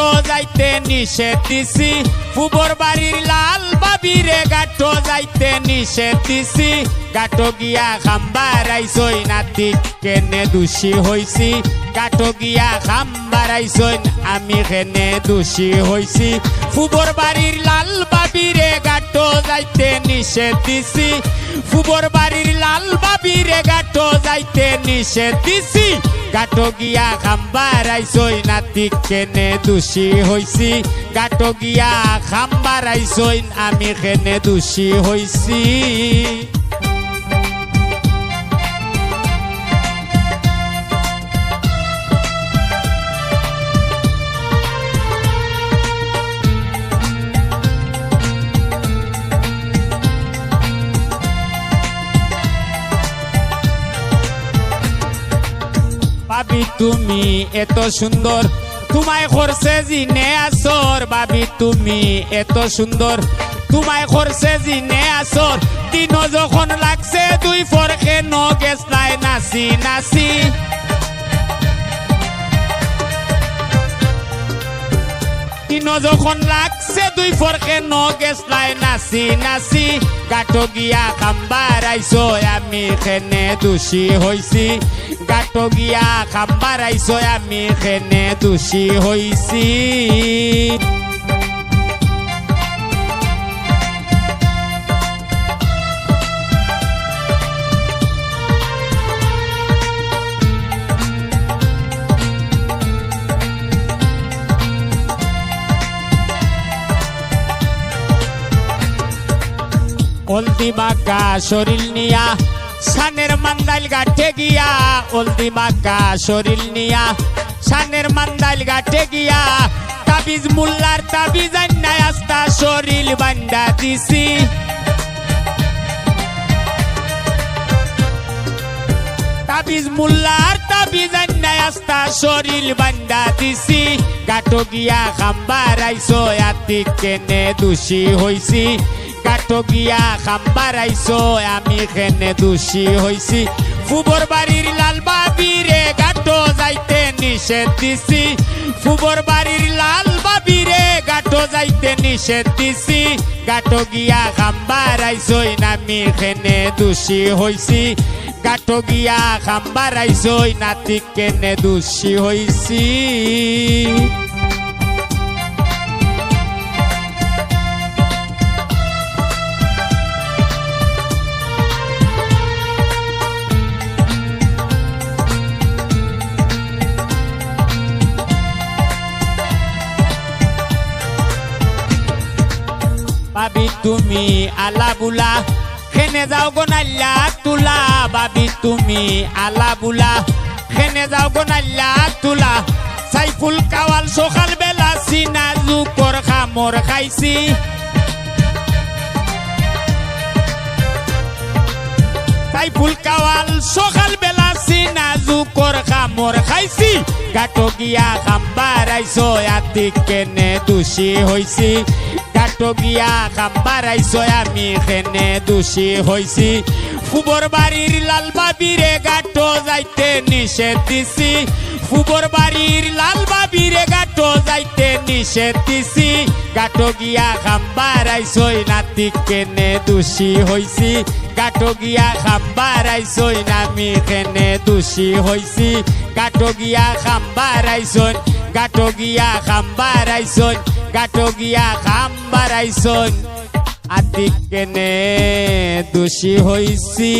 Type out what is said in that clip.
গাটো যাইতে নিষেধ দিছি ফুবর বাড়ির লাল বাবিরে গাটো যাইতে নিষেধ দিছি গাটো গিয়া খাম্বারাইছই নাতি কেনে দোষী হইছি গাটো গিয়া খাম্বারাইছই আমি কেনে দোষী হইছি ফুবর বাড়ির লাল বাবিরে গাটো যাইতে নিষেধ দিছি ফুবর বাড়ির লাল বাবিরে গাটো যাইতে নিষেধ দিছি গাটো গিয়া খাম্বারাইছই নাতি কেনে দোষী হইছি গাটো গিয়া খাম্বারাইছই আমি কেনে দোষী হইছি ভাবি তুমি এত সুন্দর তোমায় করছে জিনে আসর ভাবি তুমি এত সুন্দর তোমায় করছে জিনে আসর দিন যখন লাগছে দুই ফরকে নগেছলাই নাচি নাচি দিন যখন লাগছে দুই ফরকে নগেছলাই নাচি নাচি গাটো গিয়া খাম্বারাইছো আমি কেনে দোষী হইছি গাটো গিয়া খাম্বারাইছো আমি কেনে দোষী হইছি অলদি বাঁকা শরীর নিয়া সানের মান্দাইল গাঠে গিয়া অলদি বাঁকা শরীর নিয়া সানের মান্দাইল গাঠে গিয়া তাবিজ মুল্লার তাবিজ আন্নায় আস্তা শরীর বান্দা দিছি তাবিজ মুল্লার তাবিজ আন্নায় আস্তা শরীর বান্দা দিছি গাটো গিয়া খাম্বারাইছো আতি কেনে দোষী হইছি গাটো গিয়া খাম্বারাইছো আমি কেনে দোষী হইছি ফুবর বাড়ির লাল বাবিরে গাটো যাইতে নিষেধ দিছি ফুবর বাড়ির লাল বাবিরে গাটো যাইতে নিষেধ দিছি গাটো গিয়া খাম্বারাইছো আমি কেনে দোষী হইছি গাটো গিয়া খাম্বারাইছো নাতি কেনে দোষী হইছি ভাবি তুমি আলা বুলা খেনে যাও গো নাল্লা তুলা ভাবি তুমি আলা বুলা খেনে যাও গো নাল্লা তুলা সাইফুল কাওয়াল সকাল বেলা সিনা জুকর খামর খাইছি সাইফুল কাওয়াল সকাল বেলা সিনা জুকর খামর খাইছি গাটো গিয়া খাম্বারাইছো আতি কেনে দোষী হইছি গাটো গিয়া খাম্বারাইছো আমি কেনে দোষী হইছি ফুবর বাড়ির লাল বাবিরে গাটো যাইতে নিষেধ দিছি ফুবর বাড়ির লাল বাবিরে গাটো যাইতে নিষেধ দিছি গাটো গিয়া খাম্বারাইছো নাতি কেনে দোষী হইছি গাটো গিয়া খাম্বারাইছো আমি কেনে দোষী হইছি গাটো গিয়া খাম্বারাইছো গাটো গিয়া খাম্বারাইছো গাটো গিয়া খাম্বারাইছো আতি কেনে দোষী হইছি